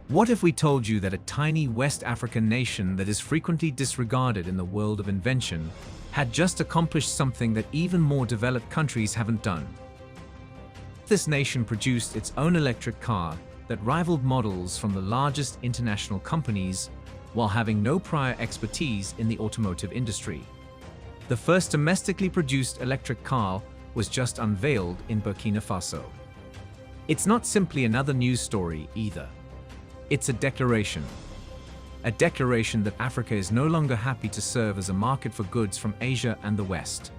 What if we told you that a tiny West African nation that is frequently disregarded in the world of invention had just accomplished something that even more developed countries haven't done? This nation produced its own electric car that rivaled models from the largest international companies while having no prior expertise in the automotive industry. The first domestically produced electric car was just unveiled in Burkina Faso. It's not simply another news story either. It's a declaration. A declaration that Africa is no longer happy to serve as a market for goods from Asia and the West.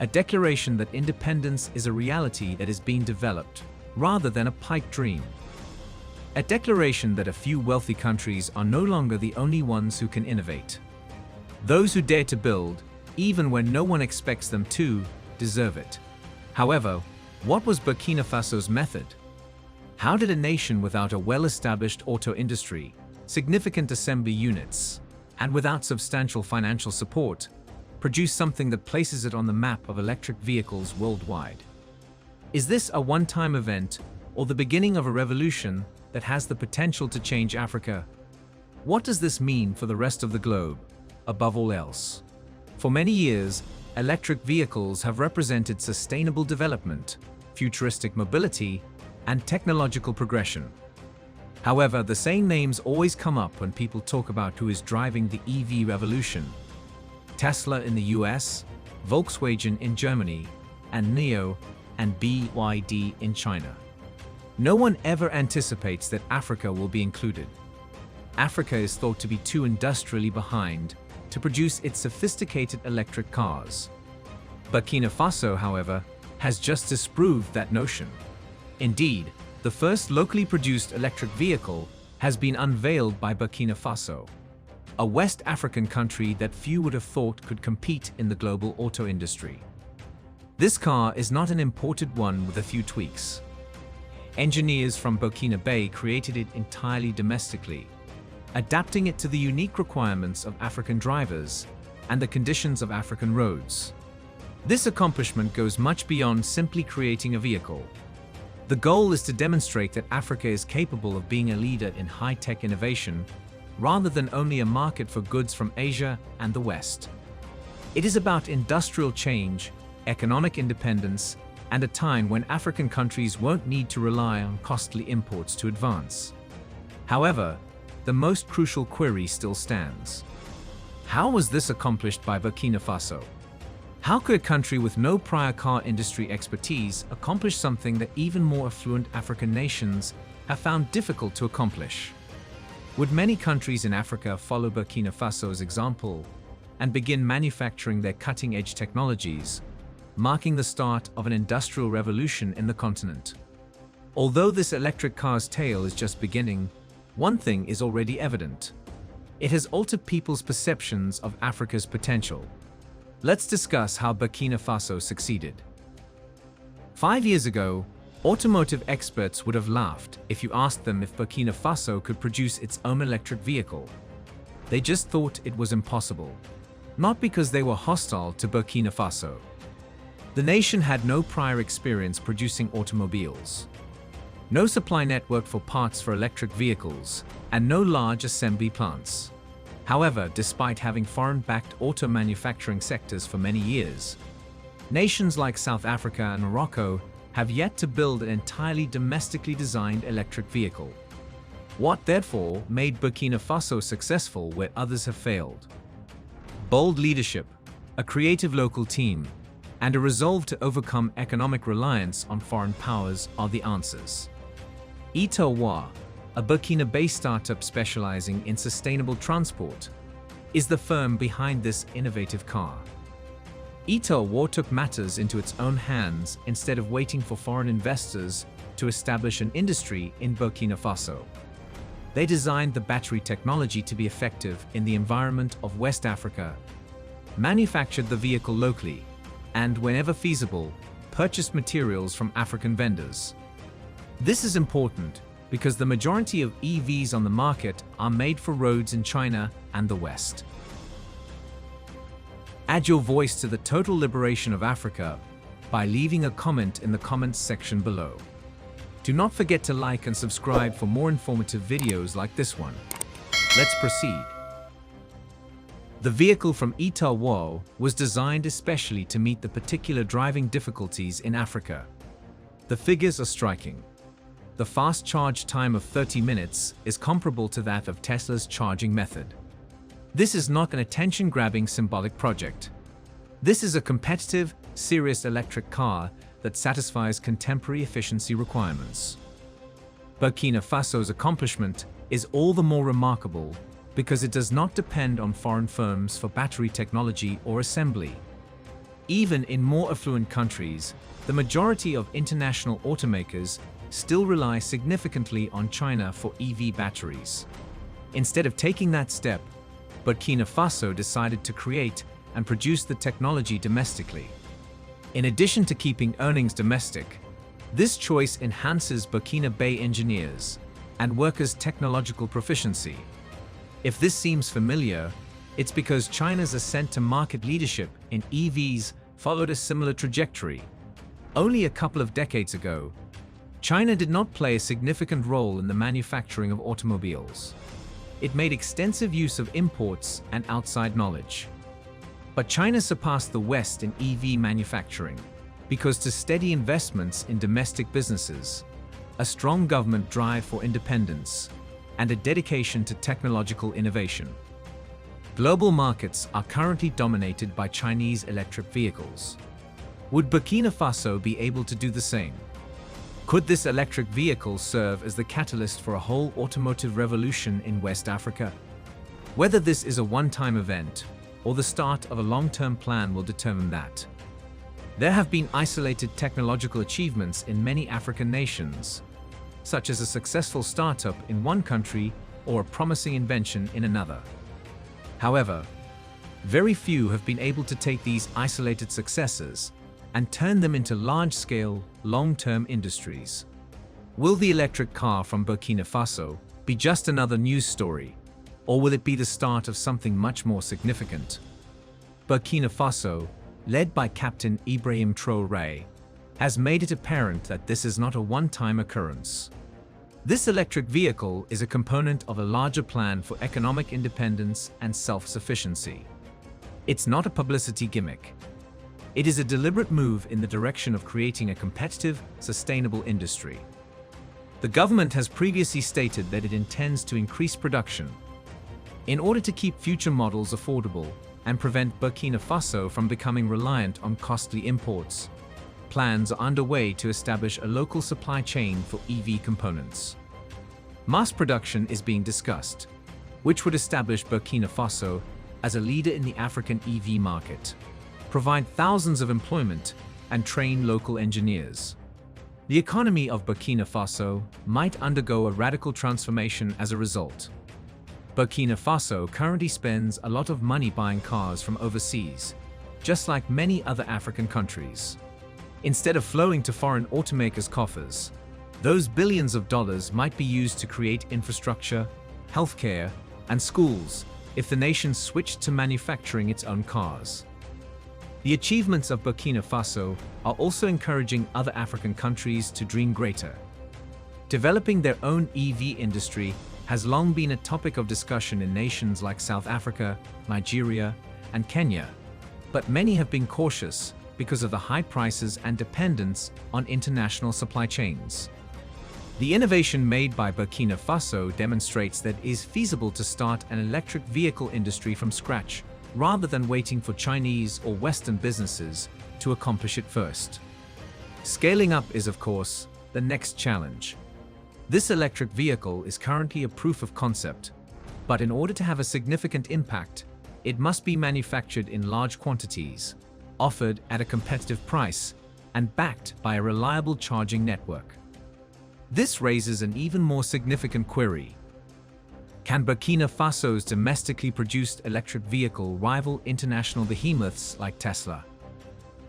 A declaration that independence is a reality that is being developed, rather than a pipe dream. A declaration that a few wealthy countries are no longer the only ones who can innovate. Those who dare to build, even when no one expects them to, deserve it. However, what was Burkina Faso's method? How did a nation without a well-established auto industry, significant assembly units, and without substantial financial support, produce something that places it on the map of electric vehicles worldwide? Is this a one-time event or the beginning of a revolution that has the potential to change Africa? What does this mean for the rest of the globe, above all else? For many years, electric vehicles have represented sustainable development, futuristic mobility, and technological progression. However, the same names always come up when people talk about who is driving the EV revolution. Tesla in the US, Volkswagen in Germany, and NIO and BYD in China. No one ever anticipates that Africa will be included. Africa is thought to be too industrially behind to produce its sophisticated electric cars. Burkina Faso, however, has just disproved that notion. Indeed, the first locally produced electric vehicle has been unveiled by Burkina Faso, a West African country that few would have thought could compete in the global auto industry. This car is not an imported one with a few tweaks. Engineers from Burkina Faso created it entirely domestically, adapting it to the unique requirements of African drivers and the conditions of African roads. This accomplishment goes much beyond simply creating a vehicle. The goal is to demonstrate that Africa is capable of being a leader in high-tech innovation, rather than only a market for goods from Asia and the West. It is about industrial change, economic independence, and a time when African countries won't need to rely on costly imports to advance. However, the most crucial query still stands. How was this accomplished by Burkina Faso? How could a country with no prior car industry expertise accomplish something that even more affluent African nations have found difficult to accomplish? Would many countries in Africa follow Burkina Faso's example and begin manufacturing their cutting-edge technologies, marking the start of an industrial revolution in the continent? Although this electric car's tale is just beginning, one thing is already evident. It has altered people's perceptions of Africa's potential. Let's discuss how Burkina Faso succeeded. 5 years ago, automotive experts would have laughed if you asked them if Burkina Faso could produce its own electric vehicle. They just thought it was impossible. Not because they were hostile to Burkina Faso. The nation had no prior experience producing automobiles, no supply network for parts for electric vehicles, and no large assembly plants. However, despite having foreign-backed auto manufacturing sectors for many years, nations like South Africa and Morocco have yet to build an entirely domestically designed electric vehicle. What, therefore, made Burkina Faso successful where others have failed? Bold leadership, a creative local team, and a resolve to overcome economic reliance on foreign powers are the answers. Traore, a Burkina Faso startup specializing in sustainable transport, is the firm behind this innovative car. Traore took matters into its own hands instead of waiting for foreign investors to establish an industry in Burkina Faso. They designed the battery technology to be effective in the environment of West Africa, manufactured the vehicle locally, and whenever feasible, purchased materials from African vendors. This is important because the majority of EVs on the market are made for roads in China and the West. Add your voice to the total liberation of Africa by leaving a comment in the comments section below. Do not forget to like and subscribe for more informative videos like this one. Let's proceed. The vehicle from Traore was designed especially to meet the particular driving difficulties in Africa. The figures are striking. The fast charge time of 30 minutes is comparable to that of Tesla's charging method. This is not an attention-grabbing symbolic project. This is a competitive, serious electric car that satisfies contemporary efficiency requirements. Burkina Faso's accomplishment is all the more remarkable because it does not depend on foreign firms for battery technology or assembly. Even in more affluent countries, the majority of international automakers still rely significantly on China for EV batteries. Instead of taking that step, Burkina Faso decided to create and produce the technology domestically. In addition to keeping earnings domestic, this choice enhances Burkina Faso engineers and workers' technological proficiency. If this seems familiar, it's because China's ascent to market leadership in EVs followed a similar trajectory. Only a couple of decades ago, China did not play a significant role in the manufacturing of automobiles. It made extensive use of imports and outside knowledge. But China surpassed the West in EV manufacturing because to steady investments in domestic businesses, a strong government drive for independence, and a dedication to technological innovation. Global markets are currently dominated by Chinese electric vehicles. Would Burkina Faso be able to do the same? Could this electric vehicle serve as the catalyst for a whole automotive revolution in West Africa? Whether this is a one-time event or the start of a long-term plan will determine that. There have been isolated technological achievements in many African nations, such as a successful startup in one country or a promising invention in another. However, very few have been able to take these isolated successes and turn them into large-scale, long-term industries. Will the electric car from Burkina Faso be just another news story, or will it be the start of something much more significant? Burkina Faso, led by Captain Ibrahim Traore, has made it apparent that this is not a one-time occurrence. This electric vehicle is a component of a larger plan for economic independence and self-sufficiency. It's not a publicity gimmick. It is a deliberate move in the direction of creating a competitive, sustainable industry. The government has previously stated that it intends to increase production in order to keep future models affordable and prevent Burkina Faso from becoming reliant on costly imports. Plans are underway to establish a local supply chain for EV components. Mass production is being discussed, which would establish Burkina Faso as a leader in the African EV market, provide thousands of employment, and train local engineers. The economy of Burkina Faso might undergo a radical transformation as a result. Burkina Faso currently spends a lot of money buying cars from overseas, just like many other African countries. Instead of flowing to foreign automakers' coffers, those billions of dollars might be used to create infrastructure, healthcare, and schools if the nation switched to manufacturing its own cars. The achievements of Burkina Faso are also encouraging other African countries to dream greater. Developing their own EV industry has long been a topic of discussion in nations like South Africa, Nigeria, and Kenya, but many have been cautious because of the high prices and dependence on international supply chains. The innovation made by Burkina Faso demonstrates that it is feasible to start an electric vehicle industry from scratch, rather than waiting for Chinese or Western businesses to accomplish it first. Scaling up is, of course, the next challenge. This electric vehicle is currently a proof of concept, but in order to have a significant impact, it must be manufactured in large quantities, offered at a competitive price, and backed by a reliable charging network. This raises an even more significant query. Can Burkina Faso's domestically produced electric vehicle rival international behemoths like Tesla?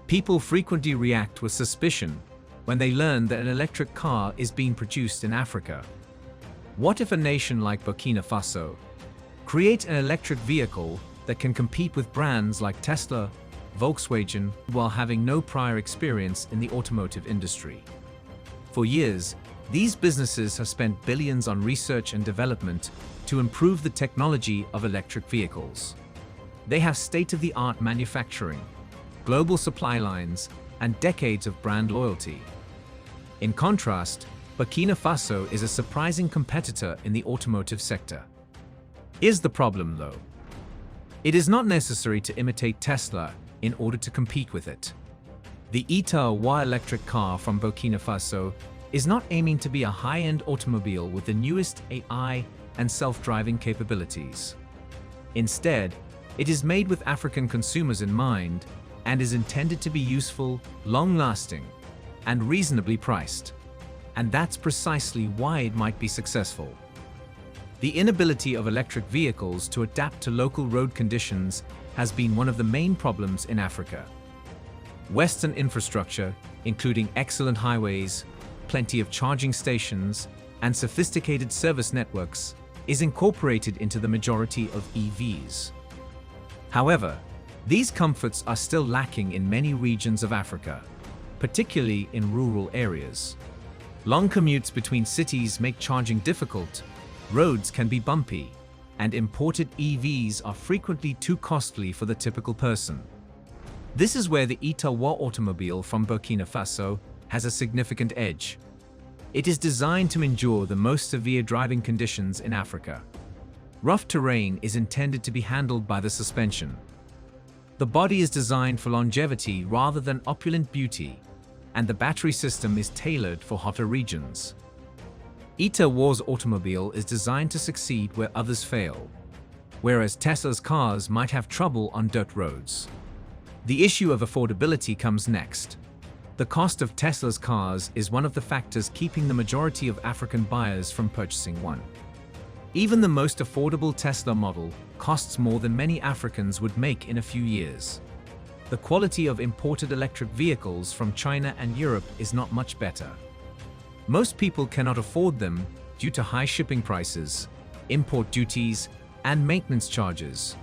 People frequently react with suspicion when they learn that an electric car is being produced in Africa. What if a nation like Burkina Faso creates an electric vehicle that can compete with brands like Tesla, Volkswagen, while having no prior experience in the automotive industry? For years, These businesses have spent billions on research and development to improve the technology of electric vehicles. They have state-of-the-art manufacturing, global supply lines, and decades of brand loyalty. In contrast, Burkina Faso is a surprising competitor in the automotive sector. Here's the problem, though. It is not necessary to imitate Tesla in order to compete with it. The Traore electric car from Burkina Faso is not aiming to be a high-end automobile with the newest AI and self-driving capabilities. Instead, it is made with African consumers in mind and is intended to be useful, long-lasting, and reasonably priced. And that's precisely why it might be successful. The inability of electric vehicles to adapt to local road conditions has been one of the main problems in Africa. Western infrastructure, including excellent highways, plenty of charging stations, and sophisticated service networks, is incorporated into the majority of EVs. However, these comforts are still lacking in many regions of Africa, particularly in rural areas. Long commutes between cities make charging difficult, roads can be bumpy, and imported EVs are frequently too costly for the typical person. This is where the Traore automobile from Burkina Faso has a significant edge. It is designed to endure the most severe driving conditions in Africa. Rough terrain is intended to be handled by the suspension. The body is designed for longevity rather than opulent beauty, and the battery system is tailored for hotter regions. Traore's automobile is designed to succeed where others fail, whereas Tesla's cars might have trouble on dirt roads. The issue of affordability comes next. The cost of Tesla's cars is one of the factors keeping the majority of African buyers from purchasing one. Even the most affordable Tesla model costs more than many Africans would make in a few years. The quality of imported electric vehicles from China and Europe is not much better. Most people cannot afford them due to high shipping prices, import duties, and maintenance charges.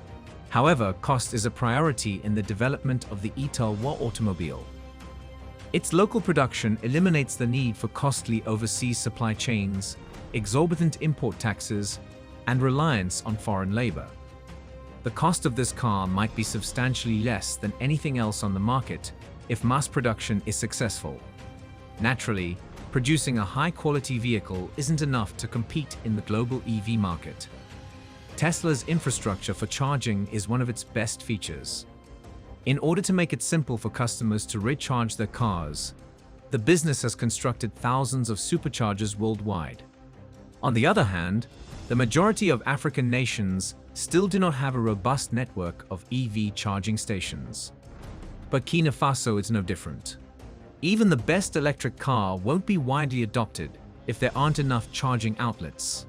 However, cost is a priority in the development of the Traore automobile. Its local production eliminates the need for costly overseas supply chains, exorbitant import taxes, and reliance on foreign labor. The cost of this car might be substantially less than anything else on the market if mass production is successful. Naturally, producing a high-quality vehicle isn't enough to compete in the global EV market. Tesla's infrastructure for charging is one of its best features. In order to make it simple for customers to recharge their cars, the business has constructed thousands of superchargers worldwide. On the other hand, the majority of African nations still do not have a robust network of EV charging stations. Burkina Faso is no different. Even the best electric car won't be widely adopted if there aren't enough charging outlets.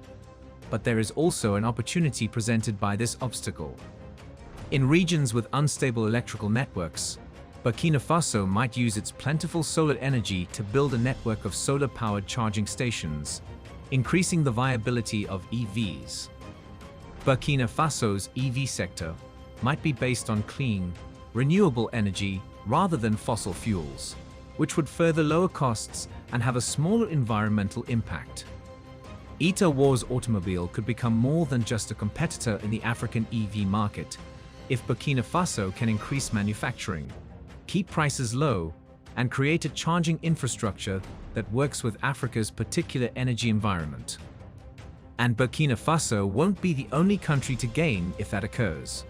But there is also an opportunity presented by this obstacle. In regions with unstable electrical networks, Burkina Faso might use its plentiful solar energy to build a network of solar-powered charging stations, increasing the viability of EVs. Burkina Faso's EV sector might be based on clean, renewable energy rather than fossil fuels, which would further lower costs and have a smaller environmental impact. Traore's automobile could become more than just a competitor in the African EV market if Burkina Faso can increase manufacturing, keep prices low, and create a charging infrastructure that works with Africa's particular energy environment. And Burkina Faso won't be the only country to gain if that occurs.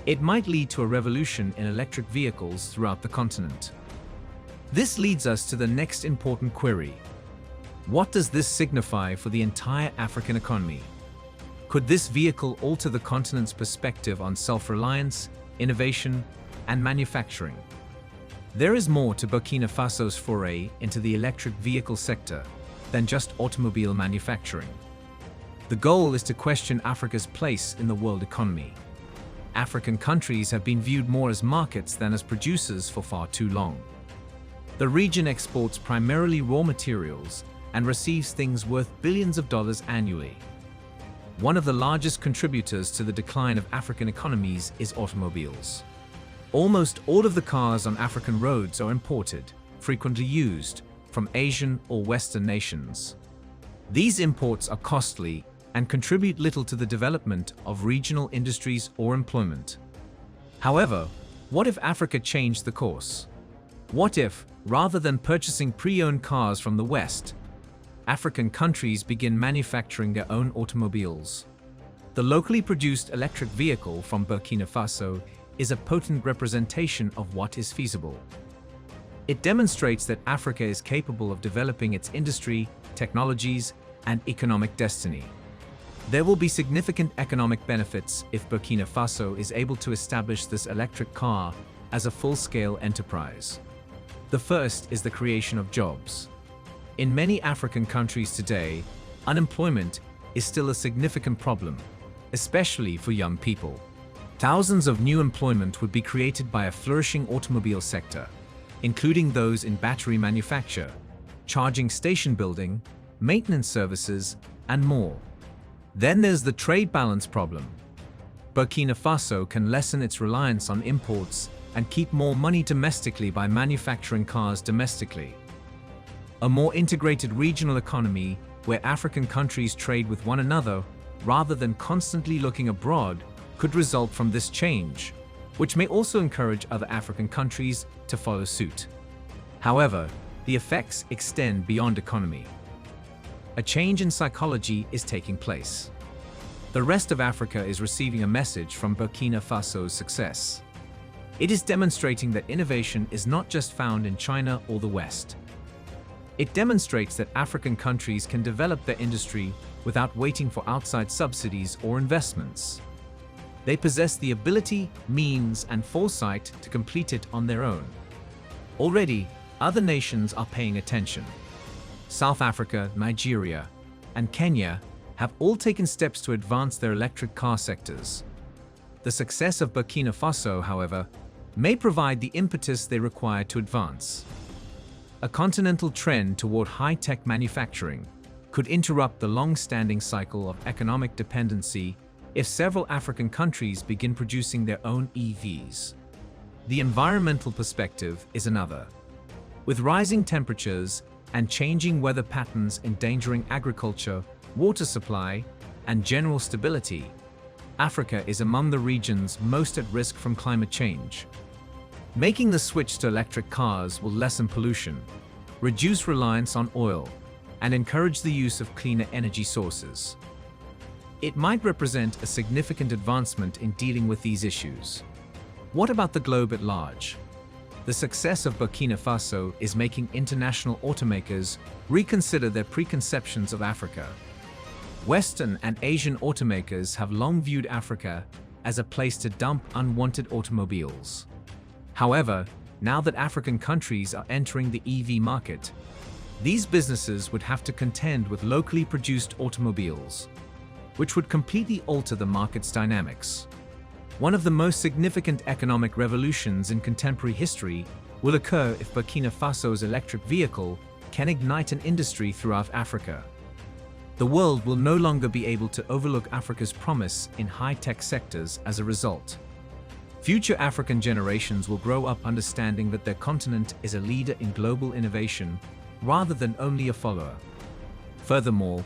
It might lead to a revolution in electric vehicles throughout the continent. This leads us to the next important query. What does this signify for the entire African economy? Could this vehicle alter the continent's perspective on self-reliance, innovation, and manufacturing? There is more to Burkina Faso's foray into the electric vehicle sector than just automobile manufacturing. The goal is to question Africa's place in the world economy. African countries have been viewed more as markets than as producers for far too long. The region exports primarily raw materials and receives things worth billions of dollars annually. One of the largest contributors to the decline of African economies is automobiles. Almost all of the cars on African roads are imported, frequently used, from Asian or Western nations. These imports are costly and contribute little to the development of regional industries or employment. However, what if Africa changed the course? What if, rather than purchasing pre-owned cars from the West, African countries begin manufacturing their own automobiles? The locally produced electric vehicle from Burkina Faso is a potent representation of what is feasible. It demonstrates that Africa is capable of developing its industry, technologies, and economic destiny. There will be significant economic benefits if Burkina Faso is able to establish this electric car as a full-scale enterprise. The first is the creation of jobs. In many African countries today, unemployment is still a significant problem, especially for young people. Thousands of new employment would be created by a flourishing automobile sector, including those in battery manufacture, charging station building, maintenance services, and more. Then there's the trade balance problem. Burkina Faso can lessen its reliance on imports and keep more money domestically by manufacturing cars domestically. A more integrated regional economy where African countries trade with one another rather than constantly looking abroad could result from this change, which may also encourage other African countries to follow suit. However, the effects extend beyond economy. A change in psychology is taking place. The rest of Africa is receiving a message from Burkina Faso's success. It is demonstrating that innovation is not just found in China or the West. It demonstrates that African countries can develop their industry without waiting for outside subsidies or investments. They possess the ability, means, and foresight to complete it on their own. Already, other nations are paying attention. South Africa, Nigeria, and Kenya have all taken steps to advance their electric car sectors. The success of Burkina Faso, however, may provide the impetus they require to advance. A continental trend toward high-tech manufacturing could interrupt the long-standing cycle of economic dependency if several African countries begin producing their own EVs. The environmental perspective is another. With rising temperatures and changing weather patterns endangering agriculture, water supply, and general stability, Africa is among the regions most at risk from climate change. Making the switch to electric cars will lessen pollution, reduce reliance on oil, and encourage the use of cleaner energy sources. It might represent a significant advancement in dealing with these issues. What about the globe at large? The success of Burkina Faso is making international automakers reconsider their preconceptions of Africa. Western and Asian automakers have long viewed Africa as a place to dump unwanted automobiles. However, now that African countries are entering the EV market, these businesses would have to contend with locally produced automobiles, which would completely alter the market's dynamics. One of the most significant economic revolutions in contemporary history will occur if Burkina Faso's electric vehicle can ignite an industry throughout Africa. The world will no longer be able to overlook Africa's promise in high-tech sectors as a result. Future African generations will grow up understanding that their continent is a leader in global innovation rather than only a follower. Furthermore,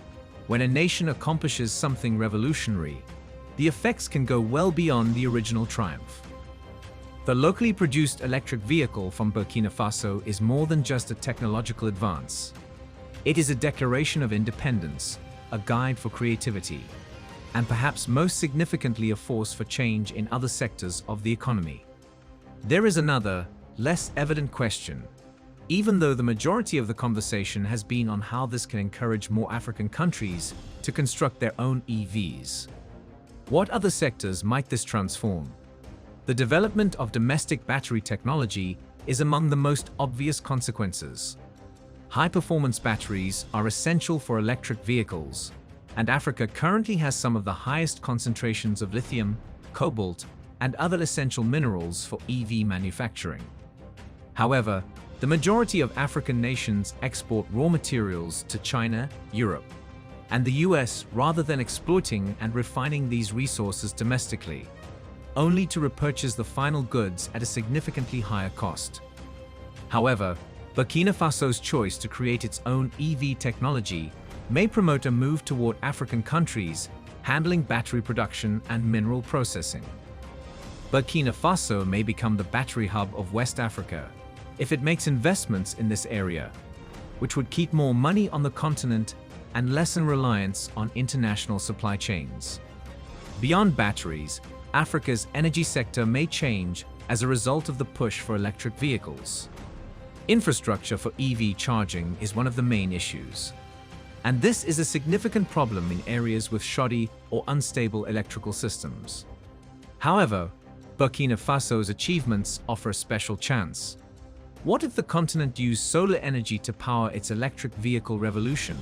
when a nation accomplishes something revolutionary, the effects can go well beyond the original triumph. The locally produced electric vehicle from Burkina Faso is more than just a technological advance. It is a declaration of independence, a guide for creativity, and perhaps most significantly a force for change in other sectors of the economy. There is another, less evident question. Even though the majority of the conversation has been on how this can encourage more African countries to construct their own EVs. What other sectors might this transform? The development of domestic battery technology is among the most obvious consequences. High-performance batteries are essential for electric vehicles, and Africa currently has some of the highest concentrations of lithium, cobalt, and other essential minerals for EV manufacturing. However, the majority of African nations export raw materials to China, Europe, and the US rather than exploiting and refining these resources domestically, only to repurchase the final goods at a significantly higher cost. However, Burkina Faso's choice to create its own EV technology may promote a move toward African countries handling battery production and mineral processing. Burkina Faso may become the battery hub of West Africa if it makes investments in this area, which would keep more money on the continent and lessen reliance on international supply chains. Beyond batteries, Africa's energy sector may change as a result of the push for electric vehicles. Infrastructure for EV charging is one of the main issues, and this is a significant problem in areas with shoddy or unstable electrical systems. However, Burkina Faso's achievements offer a special chance. What if the continent used solar energy to power its electric vehicle revolution?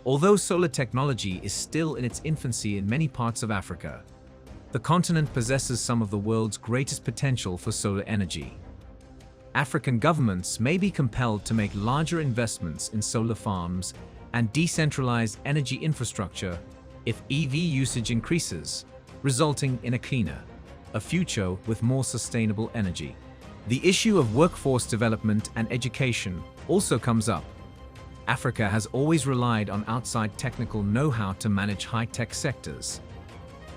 Although solar technology is still in its infancy in many parts of Africa, the continent possesses some of the world's greatest potential for solar energy. African governments may be compelled to make larger investments in solar farms and decentralized energy infrastructure if EV usage increases, resulting in a cleaner, a future with more sustainable energy. The issue of workforce development and education also comes up. Africa has always relied on outside technical know-how to manage high-tech sectors.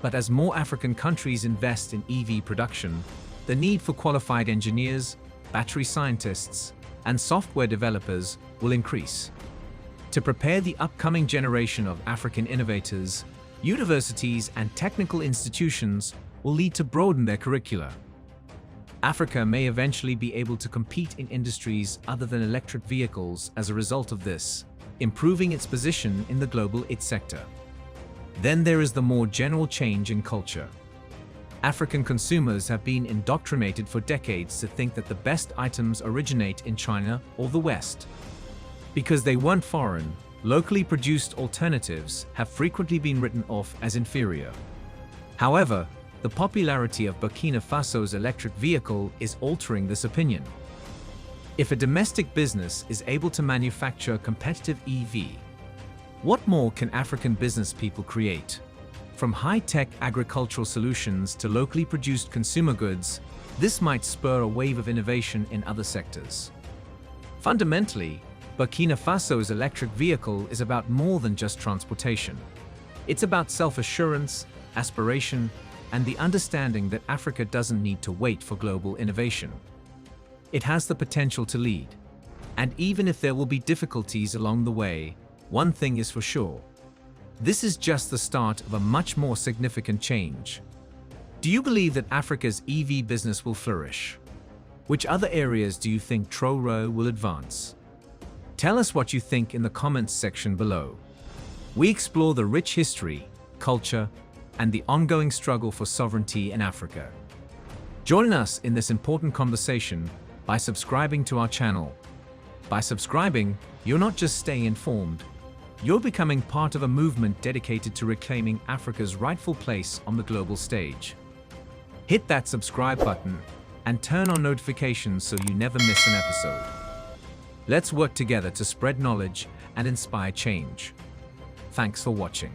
But as more African countries invest in EV production, the need for qualified engineers, battery scientists, and software developers will increase. To prepare the upcoming generation of African innovators, universities and technical institutions will need to broaden their curricula. Africa may eventually be able to compete in industries other than electric vehicles as a result of this, improving its position in the global IT sector. Then there is the more general change in culture. African consumers have been indoctrinated for decades to think that the best items originate in China or the West. Because they weren't foreign, locally produced alternatives have frequently been written off as inferior. However, the popularity of Burkina Faso's electric vehicle is altering this opinion. If a domestic business is able to manufacture a competitive EV, what more can African business people create? From high-tech agricultural solutions to locally produced consumer goods, this might spur a wave of innovation in other sectors. Fundamentally, Burkina Faso's electric vehicle is about more than just transportation. It's about self-assurance, aspiration, and the understanding that Africa doesn't need to wait for global innovation. It has the potential to lead. And even if there will be difficulties along the way, one thing is for sure. This is just the start of a much more significant change. Do you believe that Africa's EV business will flourish? Which other areas do you think Traore will advance? Tell us what you think in the comments section below. We explore the rich history, culture, and the ongoing struggle for sovereignty in Africa. Join us in this important conversation by subscribing to our channel. By subscribing, you're not just staying informed, you're becoming part of a movement dedicated to reclaiming Africa's rightful place on the global stage. Hit that subscribe button and turn on notifications so you never miss an episode. Let's work together to spread knowledge and inspire change. Thanks for watching.